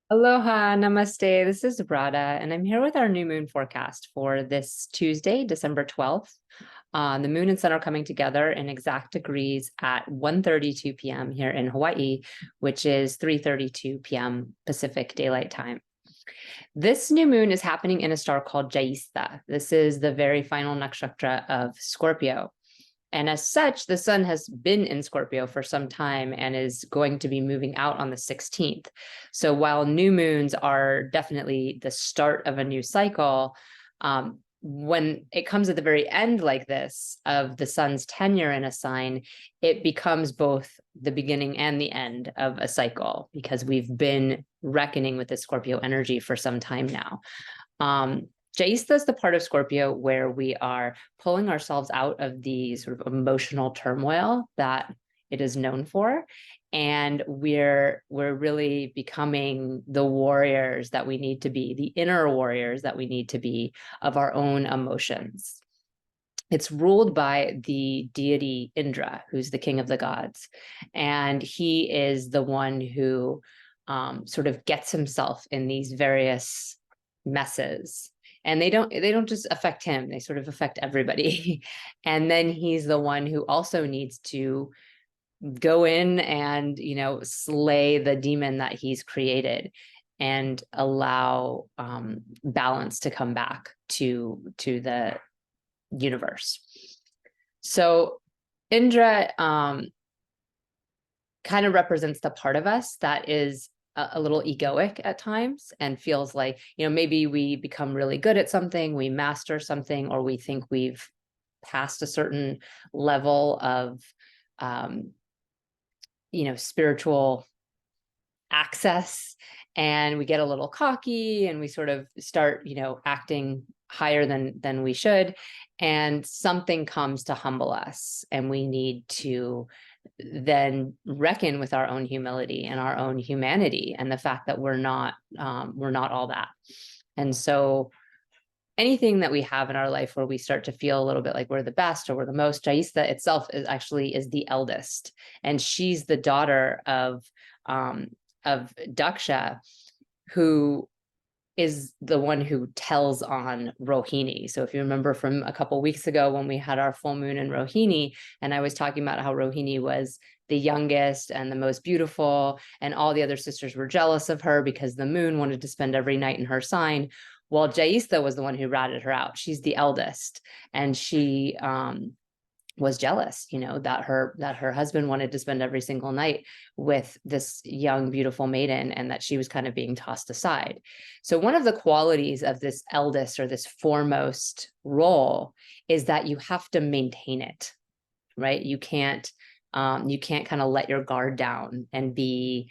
Aloha, namaste. This is Radha, and I'm here with our new moon forecast for this Tuesday, December 12th. The moon and sun are coming together in exact degrees at 1:32 p.m. here in Hawaii, which is 3:32 p.m. Pacific Daylight Time. This new moon is happening in a star called Jyestha. This is the very final nakshatra of Scorpio. And as such, the sun has been in Scorpio for some time and is going to be moving out on the 16th. So while new moons are definitely the start of a new cycle, when it comes at the very end like this of the sun's tenure in a sign, it becomes both the beginning and the end of a cycle because we've been reckoning with the Scorpio energy for some time now. Jyestha is the part of Scorpio where we are pulling ourselves out of the sort of emotional turmoil that it is known for. And we're really becoming the warriors that we need to be, the inner warriors that we need to be of our own emotions. It's ruled by the deity Indra, who's the king of the gods. And he is the one who sort of gets himself in these various messes, and they don't just affect him, they sort of affect everybody. And then he's the one who also needs to go in and slay the demon that he's created and allow balance to come back to the universe. So Indra kind of represents the part of us that is a little egoic at times and feels like, maybe we become really good at something, we master something, or we think we've passed a certain level of, spiritual access, and we get a little cocky and we sort of start, acting higher than we should. And something comes to humble us, and we need to then reckon with our own humility and our own humanity and the fact that we're not all that. And so anything that we have in our life where we start to feel a little bit like we're the best or we're the most, Jyestha itself is the eldest, and she's the daughter of Daksha, who is the one who tells on Rohini. So if you remember from a couple of weeks ago when we had our full moon in Rohini, and I was talking about how Rohini was the youngest and the most beautiful, and all the other sisters were jealous of her because the moon wanted to spend every night in her sign. Well, Jyestha was the one who ratted her out. She's the eldest, and she was jealous, that her husband wanted to spend every single night with this young, beautiful maiden, and that she was kind of being tossed aside. So one of the qualities of this eldest or this foremost role is that you have to maintain it, right? You can't kind of let your guard down and be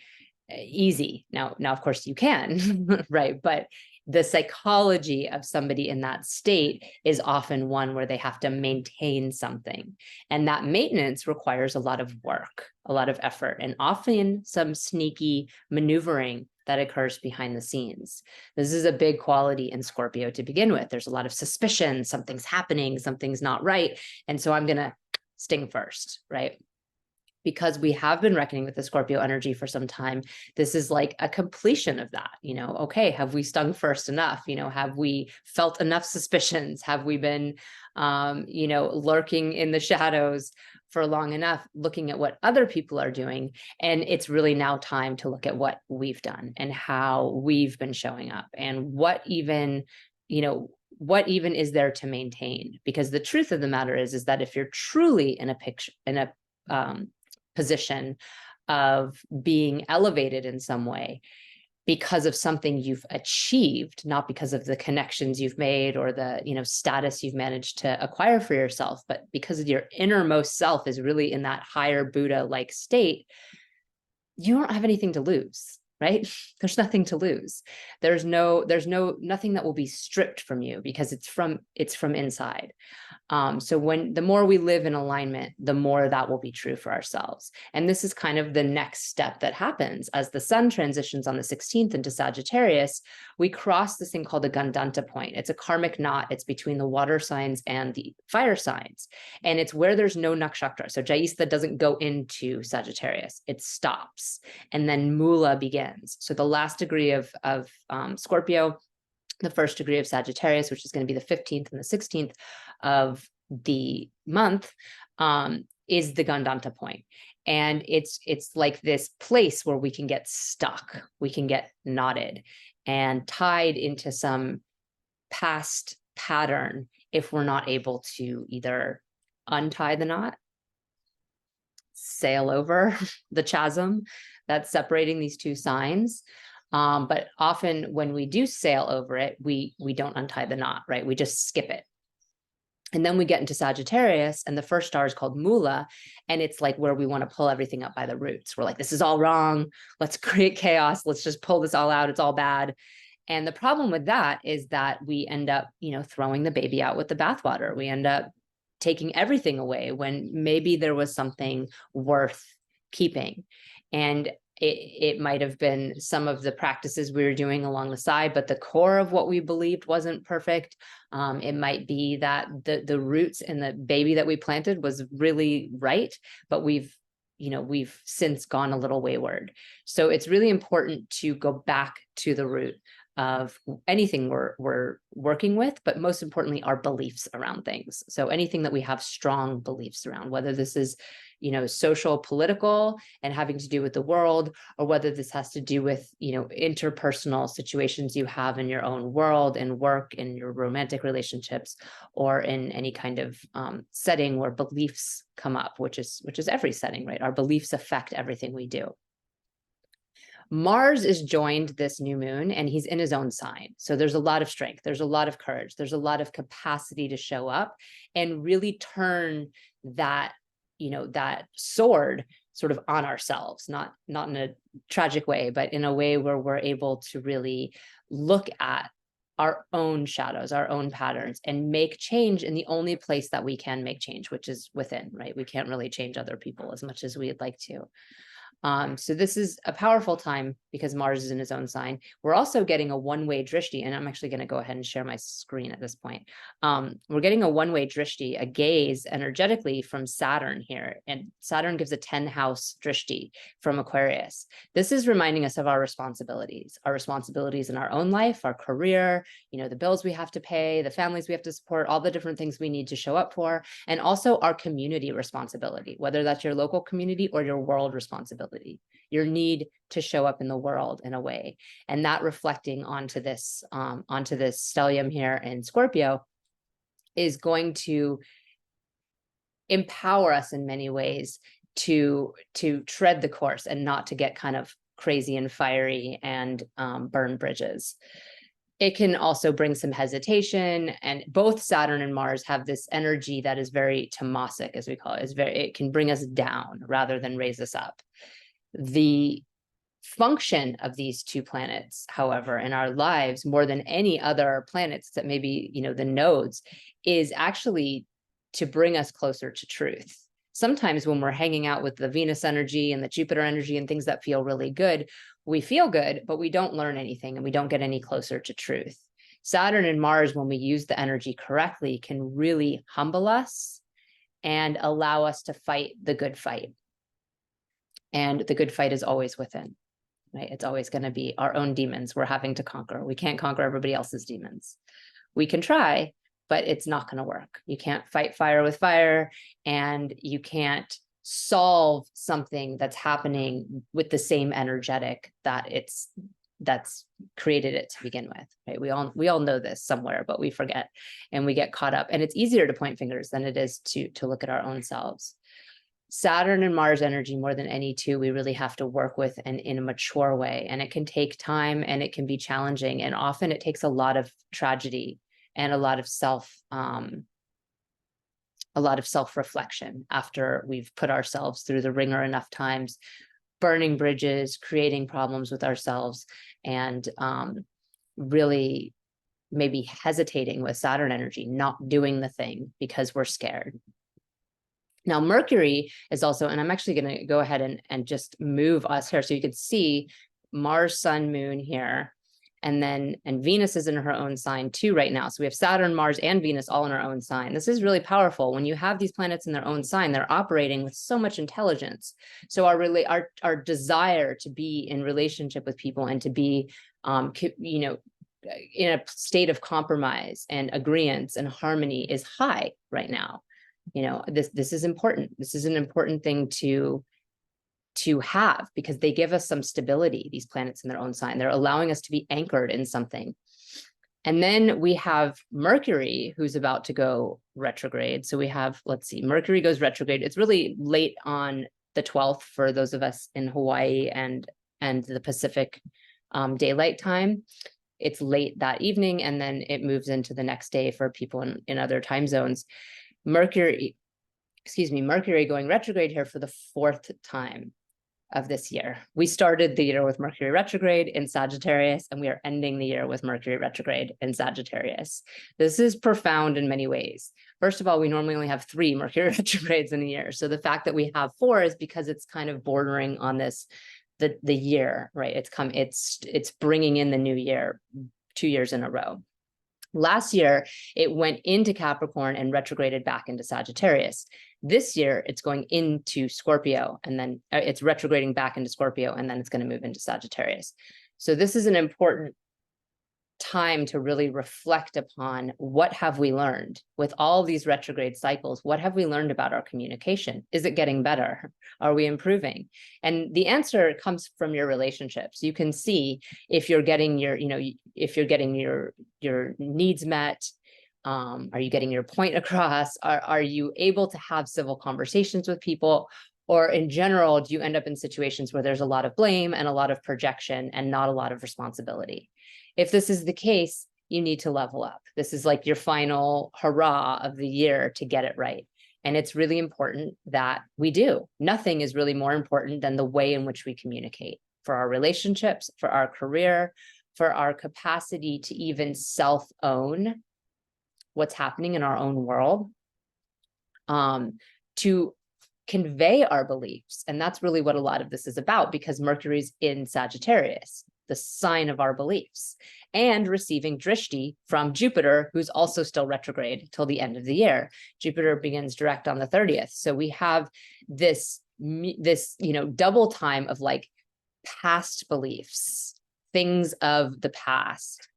easy. Now, of course you can, right? But the psychology of somebody in that state is often one where they have to maintain something. And that maintenance requires a lot of work, a lot of effort, and often some sneaky maneuvering that occurs behind the scenes. This is a big quality in Scorpio to begin with. There's a lot of suspicion, something's happening, something's not right. And so I'm going to sting first, right? Because we have been reckoning with the Scorpio energy for some time, this is like a completion of that. Okay, have we stung first enough? Have we felt enough suspicions? Have we been, lurking in the shadows for long enough, looking at what other people are doing? And it's really now time to look at what we've done and how we've been showing up, and what even is there to maintain? Because the truth of the matter is that if you're truly in a position of being elevated in some way because of something you've achieved, not because of the connections you've made or the status you've managed to acquire for yourself, but because of your innermost self is really in that higher Buddha-like state, you don't have anything to lose, right? There's nothing to lose. There's nothing that will be stripped from you because it's from inside. So the more we live in alignment, the more that will be true for ourselves. And this is kind of the next step that happens as the sun transitions on the 16th into Sagittarius. We cross this thing called the Gandanta point. It's a karmic knot. It's between the water signs and the fire signs. And it's where there's no nakshatra. So Jyestha doesn't go into Sagittarius. It stops. And then Mula begins. bookends. So the last degree of Scorpio, the first degree of Sagittarius, which is going to be the 15th and the 16th of the month, is the Gandanta point. And it's like this place where we can get stuck, we can get knotted and tied into some past pattern if we're not able to either untie the knot, sail over the chasm that's separating these two signs. But often when we do sail over it, we don't untie the knot, right? We just skip it. And then we get into Sagittarius, and the first star is called Mula, and it's like where we want to pull everything up by the roots. We're like, this is all wrong. Let's create chaos. Let's just pull this all out. It's all bad. And the problem with that is that we end up, throwing the baby out with the bathwater. We end up taking everything away when maybe there was something worth keeping. And it might have been some of the practices we were doing along the side, but the core of what we believed wasn't perfect. It might be that the roots and the baby that we planted was really right, but we've since gone a little wayward. So it's really important to go back to the root of anything we're working with, but most importantly, our beliefs around things. So anything that we have strong beliefs around, whether this is, social, political, and having to do with the world, or whether this has to do with, interpersonal situations you have in your own world and work, in your romantic relationships, or in any kind of setting where beliefs come up, which is every setting, right? Our beliefs affect everything we do. Mars is joined this new moon, and he's in his own sign. So there's a lot of strength. There's a lot of courage. There's a lot of capacity to show up and really turn that, that sword sort of on ourselves, not in a tragic way, but in a way where we're able to really look at our own shadows, our own patterns, and make change in the only place that we can make change, which is within, right? We can't really change other people as much as we'd like to. So this is a powerful time because Mars is in his own sign. We're also getting a one-way drishti, and I'm actually going to go ahead and share my screen at this point. We're getting a one-way drishti, a gaze energetically from Saturn here, and Saturn gives a 10-house drishti from Aquarius. This is reminding us of our responsibilities in our own life, our career, the bills we have to pay, the families we have to support, all the different things we need to show up for, and also our community responsibility, whether that's your local community or your world responsibility. Your need to show up in the world in a way, and that reflecting onto this stellium here in Scorpio is going to empower us in many ways to tread the course and not to get kind of crazy and fiery and burn bridges. It can also bring some hesitation, and both Saturn and Mars have this energy that is very tamasic, as we call it. It can bring us down rather than raise us up. The function of these two planets, however, in our lives, more than any other planets that maybe, the nodes, is actually to bring us closer to truth. Sometimes when we're hanging out with the Venus energy and the Jupiter energy and things that feel really good, we feel good, but we don't learn anything and we don't get any closer to truth. Saturn and Mars, when we use the energy correctly, can really humble us and allow us to fight the good fight. And the good fight is always within, right? It's always going to be our own demons we're having to conquer. We can't conquer everybody else's demons. We can try, but it's not going to work. You can't fight fire with fire, and you can't solve something that's happening with the same energetic that's created it to begin with, right? We all know this somewhere, but we forget and we get caught up. And it's easier to point fingers than it is to look at our own selves. Saturn and Mars energy, more than any two, we really have to work with and in a mature way. And it can take time and it can be challenging. And often it takes a lot of tragedy and a lot of self-reflection after we've put ourselves through the ringer enough times, burning bridges, creating problems with ourselves, and really maybe hesitating with Saturn energy, not doing the thing because we're scared. Now, Mercury is also, and I'm actually going to go ahead and just move us here so you can see Mars, Sun, Moon here. and Venus is in her own sign too right now. So we have Saturn, Mars, and Venus all in our own sign. This is really powerful. When you have these planets in their own sign, they're operating with so much intelligence. So our desire to be in relationship with people and to be, you know, in a state of compromise and agreeance and harmony is high right now. You know, this is important. This is an important thing to have, because they give us some stability, these planets in their own sign. They're allowing us to be anchored in something. And then we have Mercury, who's about to go retrograde. So we have, let's see, Mercury goes retrograde. It's really late on the 12th for those of us in Hawaii and the Pacific daylight time. It's late that evening, and then it moves into the next day for people in other time zones. Mercury going retrograde here for the 4th time of this year. We started the year with Mercury retrograde in Sagittarius, and we are ending the year with Mercury retrograde in Sagittarius. This is profound in many ways. First of all, we normally only have 3 Mercury retrogrades in a year. So the fact that we have 4 is because it's kind of bordering on this, the year, right? It's bringing in the new year 2 years in a row. Last year, it went into Capricorn and retrograded back into Sagittarius. This year, it's going into Scorpio, and then it's retrograding back into Scorpio, and then it's going to move into Sagittarius. So this is an important time to really reflect upon, what have we learned with all these retrograde cycles? What have we learned about our communication? Is it getting better? Are we improving? And the answer comes from your relationships. You can see if you're getting your, you know, if you're getting your needs met. Are you getting your point across? Are you able to have civil conversations with people? Or in general, do you end up in situations where there's a lot of blame and a lot of projection and not a lot of responsibility? If this is the case, you need to level up. This is like your final hurrah of the year to get it right. And it's really important that we do. Nothing is really more important than the way in which we communicate, for our relationships, for our career, for our capacity to even self-own what's happening in our own world, to convey our beliefs. And that's really what a lot of this is about, because Mercury's in Sagittarius, the sign of our beliefs, and receiving drishti from Jupiter, who's also still retrograde till the end of the year. Jupiter begins direct on the 30th. So we have this, you know, double time of like past beliefs, things of the past,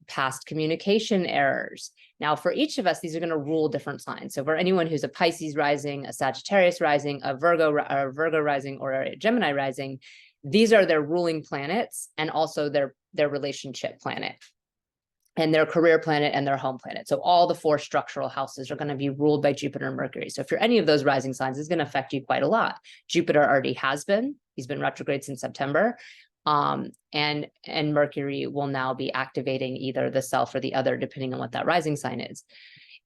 past communication errors. Now, for each of us, these are going to rule different signs. So for anyone who's a Pisces rising, a Sagittarius rising, a Virgo rising, or a Gemini rising, these are their ruling planets, and also their relationship planet, and their career planet, and their home planet. So all the 4 structural houses are going to be ruled by Jupiter and Mercury. So if you're any of those rising signs, it's going to affect you quite a lot. Jupiter already has been. He's been retrograde since September. And Mercury will now be activating either the self or the other, depending on what that rising sign is.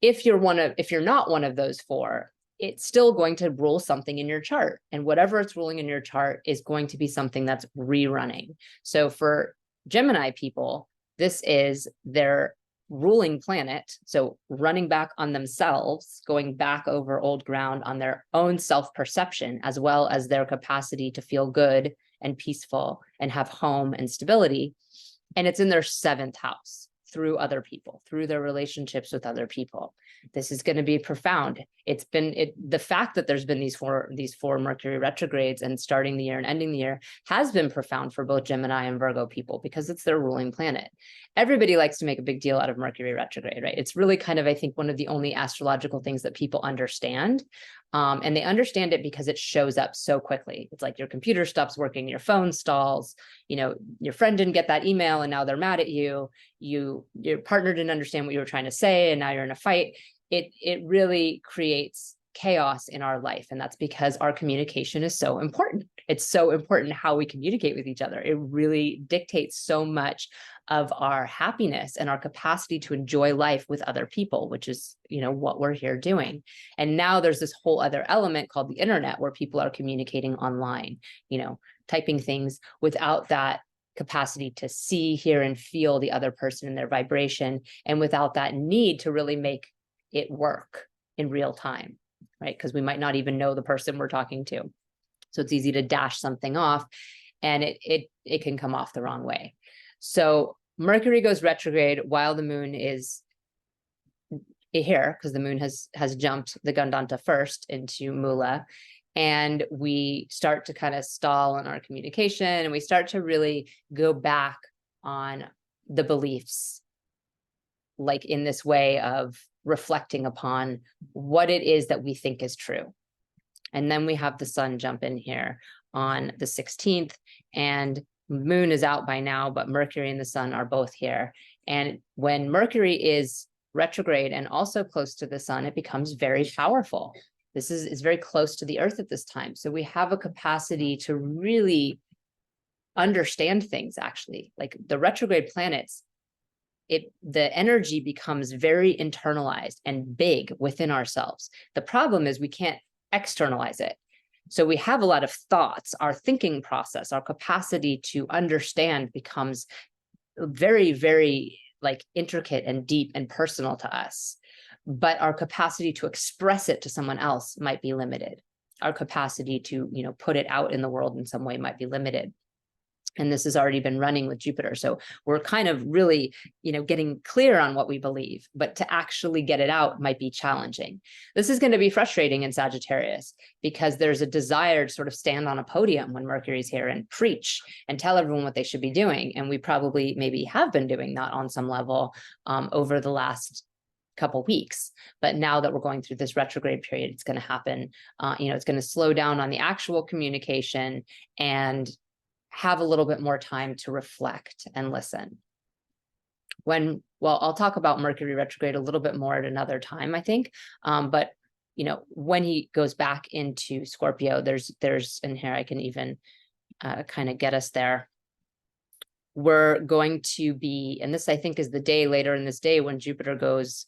If you're not one of those 4, it's still going to rule something in your chart, and whatever it's ruling in your chart is going to be something that's rerunning. So for Gemini people, this is their ruling planet. So running back on themselves, going back over old ground on their own self-perception, as well as their capacity to feel good and peaceful and have home and stability. And it's in their 7th house, through other people, through their relationships with other people. This is going to be profound. The fact that there's been these four Mercury retrogrades and starting the year and ending the year has been profound for both Gemini and Virgo people, because it's their ruling planet. Everybody likes to make a big deal out of Mercury retrograde, right? It's really kind of, I think, one of the only astrological things that people understand. And they understand it because it shows up so quickly. It's like your computer stops working, your phone stalls, you know, your friend didn't get that email and now they're mad at you. Your partner didn't understand what you were trying to say and now you're in a fight. It really creates chaos in our life. And that's because our communication is so important. It's so important how we communicate with each other. It really dictates so much of our happiness and our capacity to enjoy life with other people, which is, you know, what we're here doing. And now there's this whole other element called the internet, where people are communicating online, you know, typing things without that capacity to see, hear, and feel the other person and their vibration, and without that need to really make it work in real time, right? Because we might not even know the person we're talking to. So it's easy to dash something off, and it can come off the wrong way. So Mercury goes retrograde while the moon is here, because the moon has jumped the Gandanta first into Mula, and we start to kind of stall on our communication, and we start to really go back on the beliefs, like in this way of reflecting upon what it is that we think is true. And then we have the sun jump in here on the 16th, and moon is out by now, but Mercury and the sun are both here. And when Mercury is retrograde and also close to the sun, it becomes very powerful. This is very close to the earth at this time. So we have a capacity to really understand things, actually. Like the retrograde planets, the energy becomes very internalized and big within ourselves. The problem is we can't externalize it. So we have a lot of thoughts. Our thinking process, our capacity to understand becomes very, very like intricate and deep and personal to us. But our capacity to express it to someone else might be limited. Our capacity to, put it out in the world in some way might be limited. And this has already been running with Jupiter. So we're kind of really, getting clear on what we believe, but to actually get it out might be challenging. This is going to be frustrating in Sagittarius because there's a desire to sort of stand on a podium when Mercury's here and preach and tell everyone what they should be doing. And we probably maybe have been doing that on some level over the last couple weeks. But now that we're going through this retrograde period, it's going to happen. It's going to slow down on the actual communication and have a little bit more time to reflect and listen. I'll talk about Mercury retrograde a little bit more at another time, I think. But when he goes back into Scorpio, there's in here, I can even kind of get us there. We're going to be, and this I think is the day later in this day when Jupiter goes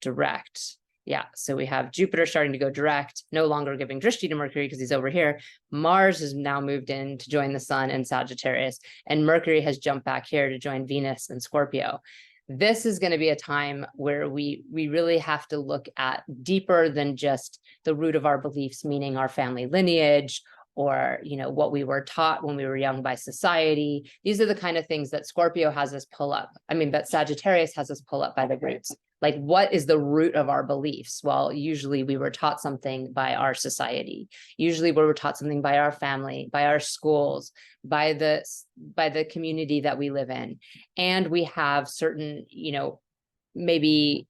direct. Yeah, so we have Jupiter starting to go direct, no longer giving drishti to Mercury because he's over here. Mars has now moved in to join the sun in Sagittarius, and Mercury has jumped back here to join Venus in Scorpio. This is going to be a time where we really have to look at deeper than just the root of our beliefs, meaning our family lineage, or what we were taught when we were young by society. These are the kind of things that Scorpio has us pull up. But Sagittarius has us pull up by the roots. Like, what is the root of our beliefs? Well, usually we were taught something by our society. Usually we were taught something by our family, by our schools, by the community that we live in. And we have certain, maybe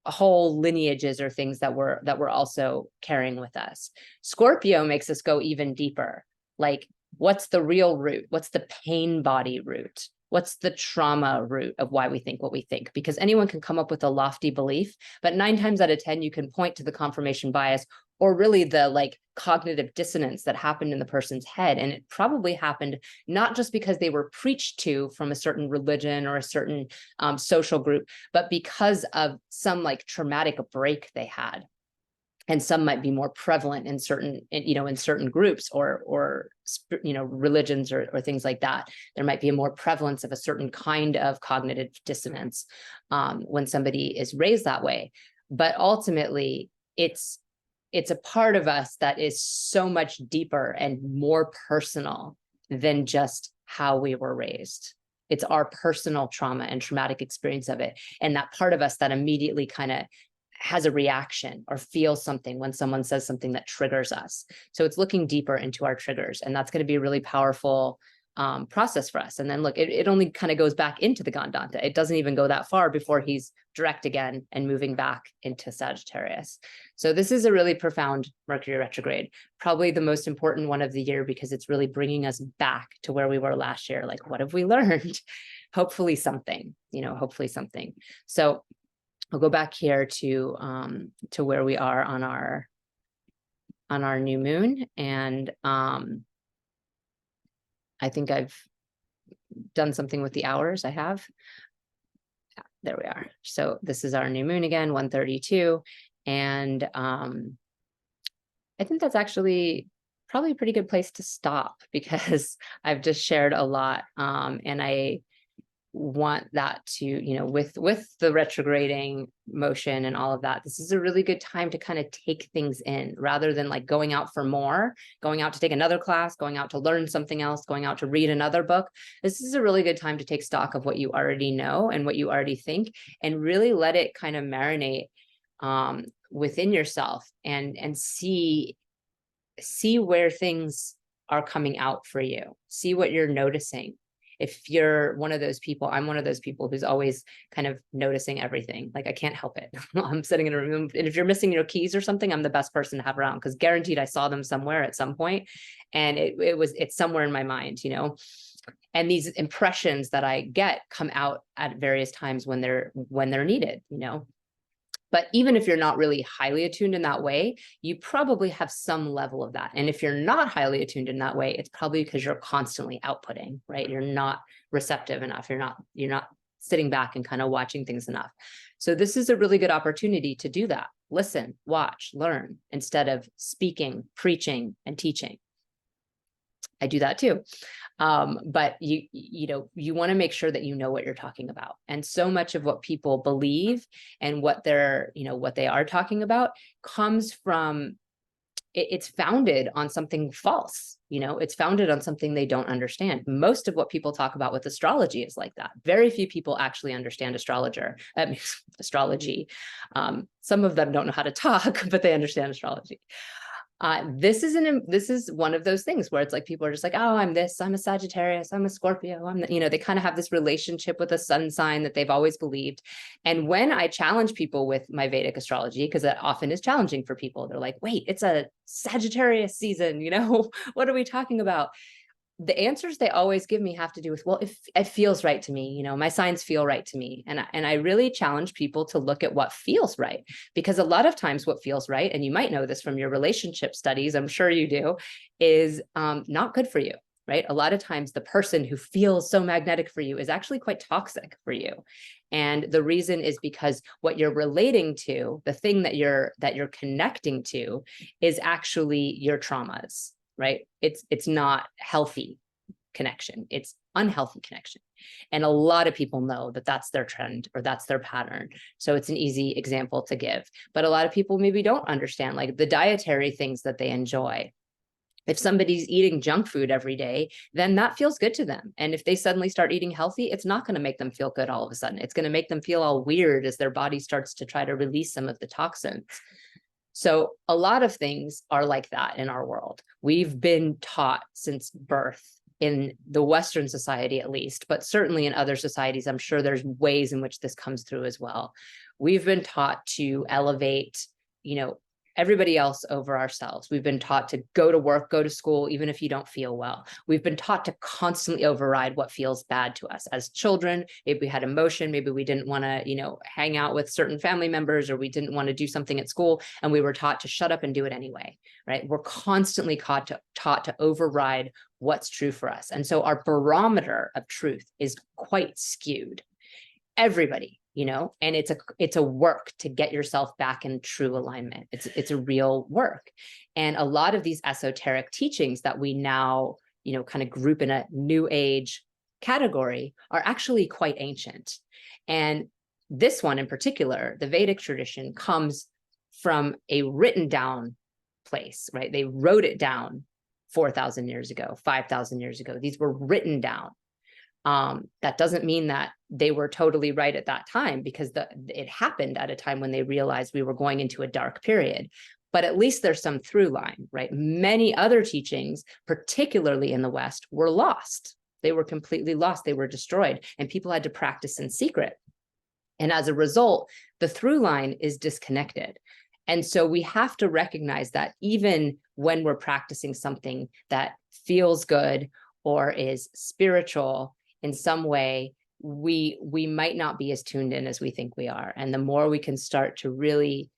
whole lineages or things that we're also carrying with us. Scorpio makes us go even deeper. Like, what's the real root? What's the pain body root? What's the trauma root of why we think what we think? Because anyone can come up with a lofty belief, but 9 times out of 10, you can point to the confirmation bias or really the cognitive dissonance that happened in the person's head. And it probably happened not just because they were preached to from a certain religion or a certain social group, but because of some traumatic break they had. And some might be more prevalent in certain groups or religions or things like that. There might be a more prevalence of a certain kind of cognitive dissonance when somebody is raised that way. But ultimately, it's a part of us that is so much deeper and more personal than just how we were raised. It's our personal trauma and traumatic experience of it. And that part of us that immediately kind of has a reaction or feels something when someone says something that triggers us. So it's looking deeper into our triggers, and that's going to be a really powerful process for us. And then look, it only kind of goes back into the Gandanta. It doesn't even go that far before he's direct again and moving back into Sagittarius. So this is a really profound Mercury retrograde, probably the most important one of the year, because it's really bringing us back to where we were last year. Like, what have we learned? Hopefully something, hopefully something. So I'll go back here to where we are on our new moon. And I think I've done something with the hours. I have. There we are. So this is our new moon again, 132. And I think that's actually probably a pretty good place to stop, because I've just shared a lot. And I want that to, with the retrograding motion and all of that, this is a really good time to kind of take things in rather than like going out for more, going out to take another class, going out to learn something else, going out to read another book. This is a really good time to take stock of what you already know and what you already think, and really let it kind of marinate within yourself, and see where things are coming out for you, see what you're noticing. If you're one of those people, I'm one of those people who's always kind of noticing everything. Like I can't help it. I'm sitting in a room, and if you're missing your keys or something, I'm the best person to have around, because guaranteed I saw them somewhere at some point, and it's somewhere in my mind, and these impressions that I get come out at various times when they're needed, But even if you're not really highly attuned in that way, you probably have some level of that. And if you're not highly attuned in that way, it's probably because you're constantly outputting, right? You're not receptive enough. You're not sitting back and kind of watching things enough. So this is a really good opportunity to do that. Listen, watch, learn, instead of speaking, preaching, and teaching. I do that too. But you want to make sure that you know what you're talking about. And so much of what people believe and what they are talking about comes from, it's founded on something false. It's founded on something they don't understand. Most of what people talk about with astrology is like that. Very few people actually understand astrology. Some of them don't know how to talk, but they understand astrology. This is one of those things where it's like people are just like, oh, I'm this, I'm a Sagittarius, I'm a Scorpio, they kind of have this relationship with a sun sign that they've always believed. And when I challenge people with my Vedic astrology, because that often is challenging for people, they're like, wait, it's a Sagittarius season, what are we talking about? The answers they always give me have to do with, well, if it feels right to me, my signs feel right to me. And I really challenge people to look at what feels right, because a lot of times what feels right, and you might know this from your relationship studies, I'm sure you do, is not good for you, right? A lot of times the person who feels so magnetic for you is actually quite toxic for you. And the reason is because what you're relating to, the thing that you're connecting to, is actually your traumas. Right? It's not healthy connection. It's unhealthy connection. And a lot of people know that that's their trend or that's their pattern. So it's an easy example to give. But a lot of people maybe don't understand like the dietary things that they enjoy. If somebody's eating junk food every day, then that feels good to them. And if they suddenly start eating healthy, it's not going to make them feel good all of a sudden. It's going to make them feel all weird as their body starts to try to release some of the toxins. So a lot of things are like that in our world. We've been taught since birth, in the Western society at least, but certainly in other societies, I'm sure there's ways in which this comes through as well. We've been taught to elevate, everybody else over ourselves. We've been taught to go to work, go to school, even if you don't feel well. We've been taught to constantly override what feels bad to us. As children, maybe we had emotion, maybe we didn't want to, hang out with certain family members, or we didn't want to do something at school, and we were taught to shut up and do it anyway, right? We're constantly taught to override what's true for us. And so our barometer of truth is quite skewed. Everybody, and it's a work to get yourself back in true alignment. It's a real work. And a lot of these esoteric teachings that we now, kind of group in a new age category are actually quite ancient. And this one in particular, the Vedic tradition, comes from a written down place, right? They wrote it down 4,000 years ago, 5,000 years ago. These were written down. That doesn't mean that they were totally right at that time, because it happened at a time when they realized we were going into a dark period. But at least there's some through line, right? Many other teachings, particularly in the West, were lost. They were completely lost. They were destroyed, and people had to practice in secret. And as a result, the through line is disconnected. And so we have to recognize that even when we're practicing something that feels good or is spiritual in some way, we might not be as tuned in as we think we are. And the more we can start to really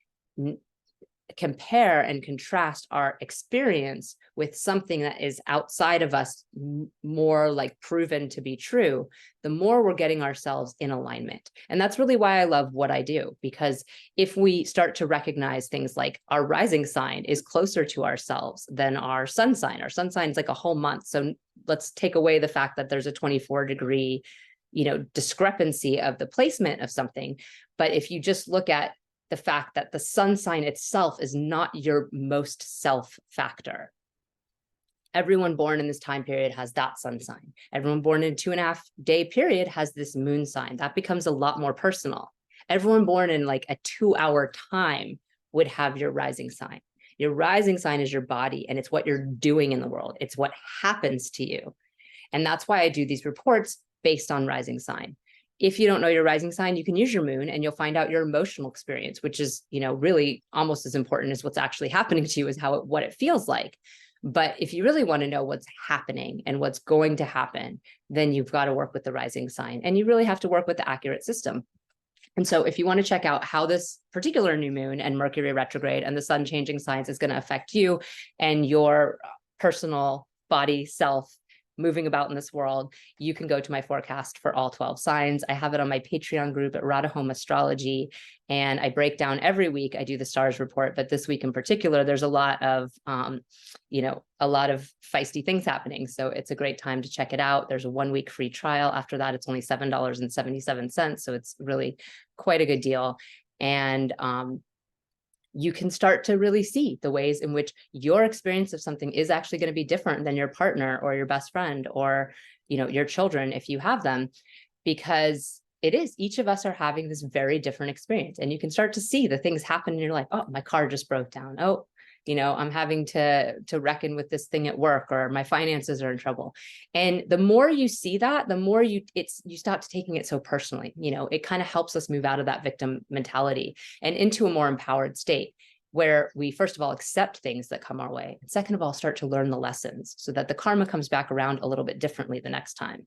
compare and contrast our experience with something that is outside of us, more like proven to be true, the more we're getting ourselves in alignment. And that's really why I love what I do, because if we start to recognize things like our rising sign is closer to ourselves than our sun sign is like a whole month. So let's take away the fact that there's a 24-degree discrepancy of the placement of something. But if you just look at the fact that the sun sign itself is not your most self factor. Everyone born in this time period has that sun sign. Everyone born in a 2.5 day period has this moon sign. That becomes a lot more personal. Everyone born in like a 2-hour time would have your rising sign. Your rising sign is your body, and it's what you're doing in the world. It's what happens to you. And that's why I do these reports based on rising sign. If you don't know your rising sign, you can use your moon and you'll find out your emotional experience, which is, really almost as important as what's actually happening to you, is what it feels like. But if you really want to know what's happening and what's going to happen, then you've got to work with the rising sign, and you really have to work with the accurate system. And so if you want to check out how this particular new moon and Mercury retrograde and the sun changing signs is going to affect you and your personal body self moving about in this world, you can go to my forecast for all 12 signs. I have it on my Patreon group at Rada Home Astrology, and I break down every week. I do the stars report, but this week in particular, there's a lot of, feisty things happening. So it's a great time to check it out. There's a 1-week free trial. After that, it's only $7.77. So it's really quite a good deal. And you can start to really see the ways in which your experience of something is actually going to be different than your partner or your best friend or, your children, if you have them, because it is, each of us are having this very different experience. And you can start to see the things happen in your life. Oh, my car just broke down. Oh, I'm having to reckon with this thing at work, or my finances are in trouble. And the more you see that, the more you stop taking it so personally. It kind of helps us move out of that victim mentality and into a more empowered state, where we, first of all, accept things that come our way. And second of all, start to learn the lessons so that the karma comes back around a little bit differently the next time.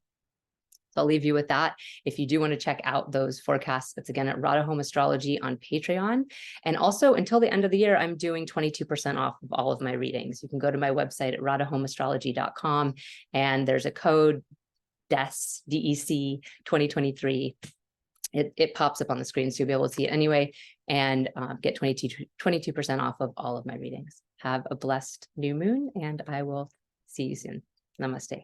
So I'll leave you with that. If you do want to check out those forecasts, it's again at Rada Home Astrology on Patreon. And also until the end of the year, I'm doing 22% off of all of my readings. You can go to my website at radahomeastrology.com, and there's a code DEC 2023. It pops up on the screen, so you'll be able to see it anyway, and get 22% off of all of my readings. Have a blessed new moon, and I will see you soon. Namaste.